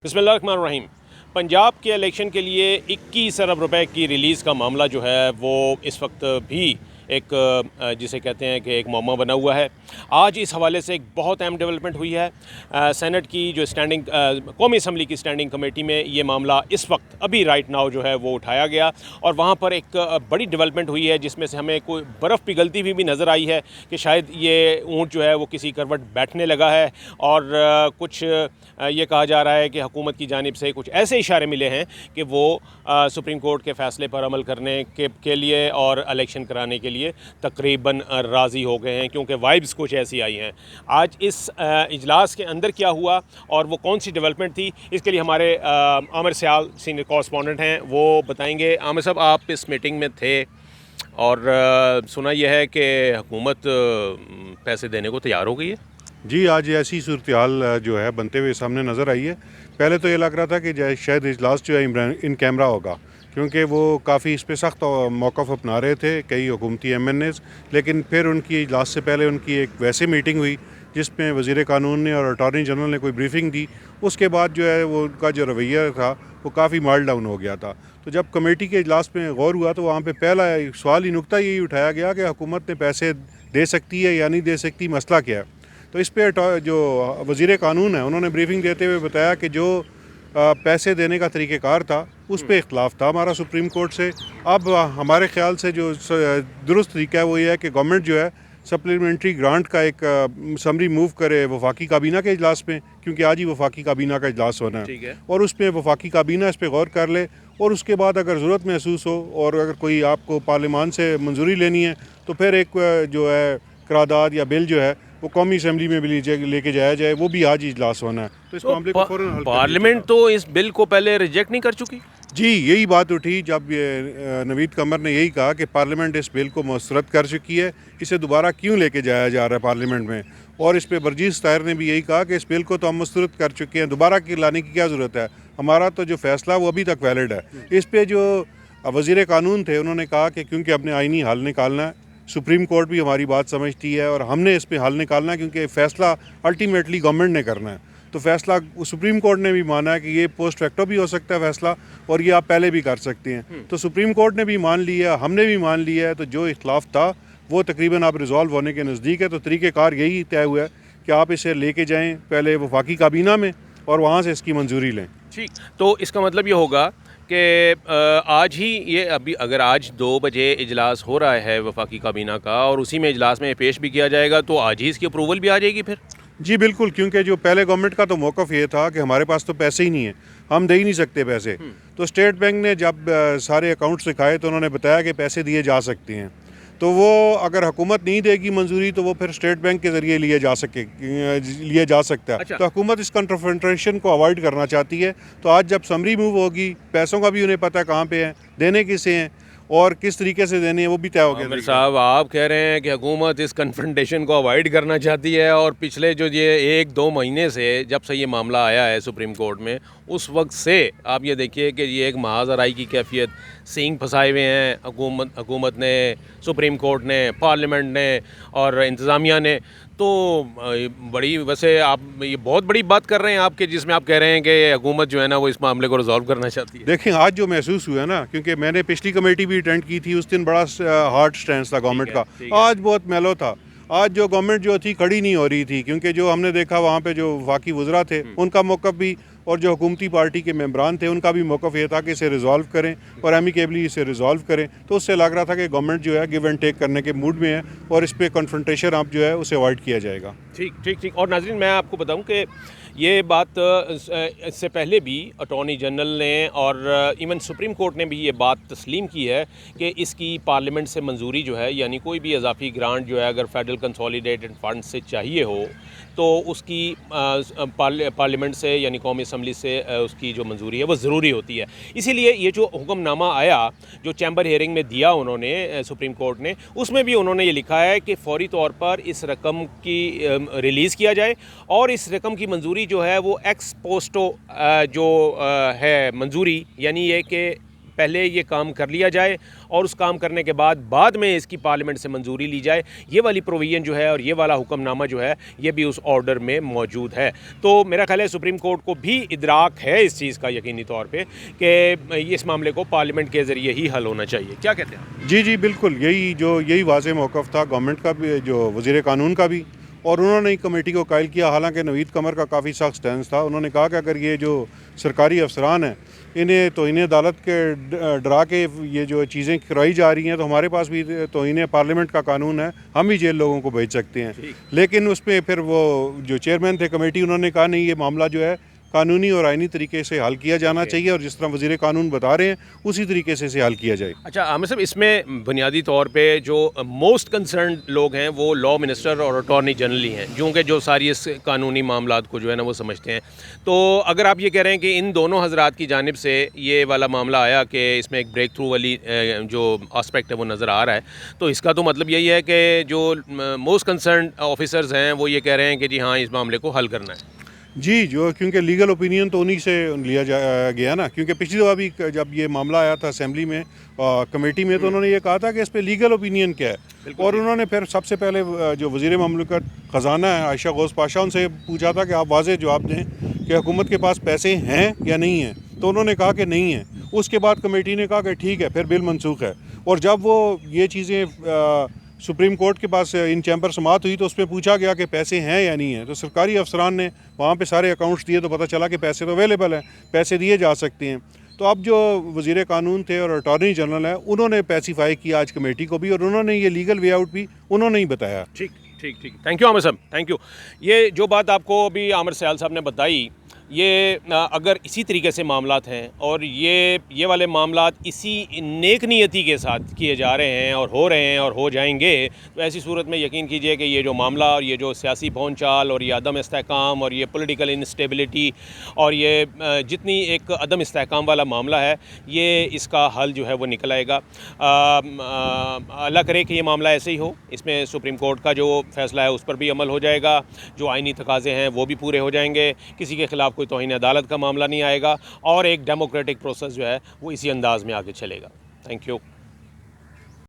बिस्मिल्लाहिर्रहमानिर्रहीम। पंजाब के इलेक्शन के लिए 21 अरब रुपए की रिलीज़ का मामला जो है वो इस वक्त भी एक जिसे कहते हैं कि एक मौमा बना हुआ है। आज इस हवाले से एक बहुत अहम डेवलपमेंट हुई है। सेनेट की जो स्टैंडिंग कौमी असम्बली की स्टैंडिंग कमेटी में ये मामला इस वक्त अभी राइट नाउ जो है वो उठाया गया और वहाँ पर एक बड़ी डेवलपमेंट हुई है जिसमें से हमें कोई बर्फ़ पिघलती हुई भी नज़र आई है कि शायद ये ऊँट जो है वो किसी करवट बैठने लगा है और कुछ ये कहा जा रहा है कि हुकूमत की जानिब से कुछ ऐसे इशारे मिले हैं कि वो सुप्रीम कोर्ट के फ़ैसले पर अमल करने के लिए और इलेक्शन कराने के लिए तकरीबन राज़ी हो गए हैं, क्योंकि वाइब्स कुछ ऐसी आई हैं। आज इस इजलास के अंदर क्या हुआ और वो कौन सी डेवलपमेंट थी, इसके लिए हमारे आमिर सियाल सीनियर कॉरेस्पॉन्डेंट हैं, वो बताएंगे। आमिर साहब, आप इस मीटिंग में थे और सुना यह है कि हुकूमत पैसे देने को तैयार हो गई है। जी, आज ऐसी सूरत-ए-हाल जो है बनते हुए सामने नज़र आई है। पहले तो ये लग रहा था कि शायद इजलास जो है इन कैमरा होगा, क्योंकि वो काफ़ी इस पे सख्त मौक़िफ़ अपना रहे थे कई हुकूमती MNAs। लेकिन फिर उनकी इजलास से पहले उनकी एक वैसे मीटिंग हुई जिसमें वज़ीर कानून ने और अटॉर्नी जनरल ने कोई ब्रीफिंग दी। उसके बाद जो है वो उनका जो रवैया था वो काफ़ी माइल्ड डाउन हो गया था। तो जब कमेटी के इजलास में गौर हुआ तो वहाँ पे पहला सवाल ही नुक्ता यही उठाया गया कि हुकूमत ने पैसे दे सकती है या नहीं दे सकती, मसला क्या है। तो इस पे जो वज़ीर कानून है उन्होंने ब्रीफिंग देते हुए बताया कि जो पैसे देने का तरीक़ेकार था उस पे इख्तलाफ था हमारा सुप्रीम कोर्ट से। अब हमारे ख़्याल से जो दुरुस्त तरीका है वो ये है कि गवर्नमेंट जो है सप्लीमेंट्री ग्रांट का एक समरी मूव करे वफाकी काबीना के इजलास में, क्योंकि आज ही वफाकी काबीना का इजलास होना है और उस पर वफाकी काबीना इस पर गौर कर ले और उसके बाद अगर ज़रूरत महसूस हो और अगर कोई आपको पार्लियामान से मंजूरी लेनी है तो फिर एक जो है करारदाद या बिल जो है वो कौमी असम्बली में भी लेके जाया जाए। वो भी आज ही इजलास होना है। तो इस मामले को फौरन हल पार्लियामेंट तो इस बिल को पहले रिजेक्ट नहीं कर चुकी? जी, यही बात उठी जब ये नवीद कमर ने यही कहा कि पार्लियामेंट इस बिल को मुस्तरद कर चुकी है, इसे दोबारा क्यों लेके जाया जा रहा है पार्लियामेंट में। और इस पे बरजीस ताहिर ने भी यही कहा कि इस बिल को तो हम मुस्तरद कर चुके हैं, दोबारा लाने की क्या ज़रूरत है, हमारा तो जो फैसला वो अभी तक वैलिड है। इस पे जो वज़ीर कानून थे उन्होंने कहा कि क्योंकि अपने आइनी हल निकालना है, सुप्रीम कोर्ट भी हमारी बात समझती है और हमने इस पे हल निकालना है, क्योंकि फ़ैसला अल्टीमेटली गवर्नमेंट ने करना है। तो फ़ैसला सुप्रीम कोर्ट ने भी माना है कि ये पोस्ट फैक्टो भी हो सकता है फ़ैसला और ये आप पहले भी कर सकते हैं। तो सुप्रीम कोर्ट ने भी मान लिया, हमने भी मान लिया है। तो जो इख्तलाफ था वो तकरीबन अब रिजॉल्व होने के नज़दीक है। तो तरीक़ेकार यही तय हुआ है कि आप इसे लेके जाएँ पहले वफाकी काबीना में और वहाँ से इसकी मंजूरी लें। ठीक, तो इसका मतलब ये होगा कि आज ही ये अभी अगर आज 2 बजे इजलास हो रहा है वफाकी काबीना का और उसी में इजलास में पेश भी किया जाएगा तो आज ही इसकी अप्रूवल भी आ जाएगी फिर? जी बिल्कुल, क्योंकि जो पहले गवर्नमेंट का तो मौक़िफ़ ये था कि हमारे पास तो पैसे ही नहीं है, हम दे ही नहीं सकते पैसे। तो स्टेट बैंक ने जब सारे अकाउंट्स दिखाए तो उन्होंने बताया कि पैसे दिए जा सकते हैं। तो वो अगर हुकूमत नहीं देगी मंजूरी तो वो फिर स्टेट बैंक के ज़रिए लिया जा सकता है। अच्छा। तो हुकूमत इस कन्फ्रंटेशन को अवॉइड करना चाहती है। तो आज जब समरी मूव होगी, पैसों का भी उन्हें पता है कहाँ पे है, देने किसे हैं और किस तरीके से देने हैं वो भी तय हो गया। आमिर साहब, आप कह रहे हैं कि हुकूमत इस कन्फ्रंटेशन को अवॉइड करना चाहती है और पिछले जो ये 1-2 महीने से जब से ये मामला आया है सुप्रीम कोर्ट में उस वक्त से आप ये देखिए कि ये एक महाजराई की कैफियत, सींग फंसाए हुए हैं हुकूमत ने, सुप्रीम कोर्ट ने, पार्लियामेंट ने और इंतज़ामिया ने। तो बड़ी वैसे आप ये बहुत बड़ी बात कर रहे हैं आपके, जिसमें आप कह रहे हैं कि हुकूमत जो है ना वो इस मामले को रिजॉल्व करना चाहती है। देखें, आज जो महसूस हुआ ना, क्योंकि मैंने पिछली कमेटी भी अटेंड की थी, उस दिन बड़ा हार्ड स्टैंड था गवर्नमेंट का, आज बहुत मेलो था। आज जो गवर्नमेंट जो थी खड़ी नहीं हो रही थी, क्योंकि जो हमने देखा वहाँ पे जो वफाकी वज़रा थे उनका मौक़िफ़ भी और जो हुकूमती पार्टी के मेंबरान थे उनका भी मौक़िफ़ ये था कि इसे रिजॉल्व करें और एमिकेबली इसे रिजॉल्व करें। तो उससे लग रहा था कि गवर्नमेंट जो है गिव एंड टेक करने के मूड में है और इस पर कन्फ्रंटेशन आप जो है उसे अवॉइड किया जाएगा। ठीक। और नाज़रीन, मैं आपको बताऊं कि ये बात इससे पहले भी अटॉर्नी जनरल ने और इवन सुप्रीम कोर्ट ने भी ये बात तस्लीम की है कि इसकी पार्लियामेंट से मंजूरी जो है, यानी कोई भी इजाफी ग्रांट जो है अगर फेडरल कंसोलिडेटेड फंड से चाहिए हो तो उसकी पार्लियामेंट से यानी कौमी असम्बली से उसकी जो मंजूरी है वो ज़रूरी होती है। इसीलिए ये जो हुक्मनामा आया जो चैम्बर हियरिंग में दिया उन्होंने सुप्रीम कोर्ट ने, उसमें भी उन्होंने ये लिखा है कि फ़ौरी तौर पर इस रकम की रिलीज़ किया जाए और इस रकम की मंजूरी जो है वो एक्स पोस्टो जो है मंजूरी, यानी ये कि पहले ये काम कर लिया जाए और उस काम करने के बाद में इसकी पार्लियामेंट से मंजूरी ली जाए। ये वाली प्रोविज़न जो है और ये वाला हुक्मनामा जो है ये भी उस ऑर्डर में मौजूद है। तो मेरा ख्याल है सुप्रीम कोर्ट को भी इदराक है इस चीज़ का यकीनी तौर पे कि इस मामले को पार्लियामेंट के ज़रिए ही हल होना चाहिए। क्या कहते हैं आप? जी बिल्कुल, यही वाज़ेह मौक़िफ़ था गवर्नमेंट का भी, जो वज़ीर कानून का भी, और उन्होंने ही कमेटी को कायल किया। हालांकि नवीद कमर का काफ़ी सख्त स्टैंस था। उन्होंने कहा कि अगर ये जो सरकारी अफसरान हैं इन्हें तौहीन अदालत के डरा के ये जो चीज़ें कराई जा रही हैं, तो हमारे पास भी तौहीन पार्लियामेंट का कानून है, हम ही जेल लोगों को भेज सकते हैं। लेकिन उस पर फिर वो जो चेयरमैन थे कमेटी, उन्होंने कहा नहीं, ये मामला जो है कानूनी और आइनी तरीके से हल किया जाना चाहिए और जिस तरह वज़ीर कानून बता रहे हैं उसी तरीके से इसे हल किया जाए। अच्छा आमिर साहब, इसमें बुनियादी तौर पे जो मोस्ट कंसर्न लोग हैं वो लॉ मिनिस्टर और अटॉर्नी जनरल ही हैं, जो कि जो सारी इस कानूनी मामलात को जो है ना वो समझते हैं। तो अगर आप ये कह रहे हैं कि इन दोनों हजरात की जानिब से ये वाला मामला आया कि इसमें एक ब्रेक थ्रू वाली जो आस्पेक्ट है वो नज़र आ रहा है, तो इसका तो मतलब यही है कि जो मोस्ट कंसर्न ऑफिसर्स हैं वो ये कह रहे हैं कि जी हाँ, इस मामले को हल करना है। जी, जो क्योंकि लीगल ओपिनियन तो उन्हीं से लिया गया ना, क्योंकि पिछली दफ़ा भी जब ये मामला आया था असेंबली में कमेटी में, तो उन्होंने ये कहा था कि इस पे लीगल ओपिनियन क्या है, और उन्होंने फिर सबसे पहले जो वज़ीर ममलकत ख़जाना है आयशा गौस पाशा, उनसे पूछा था कि आप वाज़ेह जवाब दें कि हुकूमत के पास पैसे हैं या नहीं हैं, तो उन्होंने कहा कि नहीं है। उसके बाद कमेटी ने कहा कि ठीक है, फिर बिल मनसूख है। और जब वो ये चीज़ें सुप्रीम कोर्ट के पास इन चैम्बर समात हुई तो उस पर पूछा गया कि पैसे हैं या नहीं हैं, तो सरकारी अफसरान ने वहाँ पे सारे अकाउंट्स दिए, तो पता चला कि पैसे तो अवेलेबल हैं, पैसे दिए जा सकते हैं। तो अब जो वज़ीर कानून थे और अटॉर्नी जनरल हैं, उन्होंने पैसिफाई किया आज कमेटी को भी, और उन्होंने ये लीगल वे आउट भी उन्होंने ही बताया। ठीक ठीक ठीक, थैंक यू आमिर साहब, थैंक यू। ये जो बात आपको अभी आमिर सयाल साहब ने बताई, ये अगर इसी तरीके से मामलात हैं और ये वाले मामलात इसी नेक नियति के साथ किए जा रहे हैं और हो जाएंगे, तो ऐसी सूरत में यकीन कीजिए कि ये जो मामला और ये जो सियासी भौंचाल और ये अदम इस्तेहकाम और ये पॉलिटिकल इंस्टेबिलिटी और ये जितनी एक अदम इस्तेहकाम वाला मामला है, ये इसका हल जो है वो निकल आएगा। अल्लाह करे कि ये मामला ऐसे ही हो, इसमें सुप्रीम कोर्ट का जो फ़ैसला है उस पर भी अमल हो जाएगा, जो आइनी तकाज़े हैं वो भी पूरे हो जाएंगे, किसी के ख़िलाफ़ कोई तौहीन अदालत का मामला नहीं आएगा और एक डेमोक्रेटिक प्रोसेस जो है वो इसी अंदाज़ में आगे चलेगा। Thank you.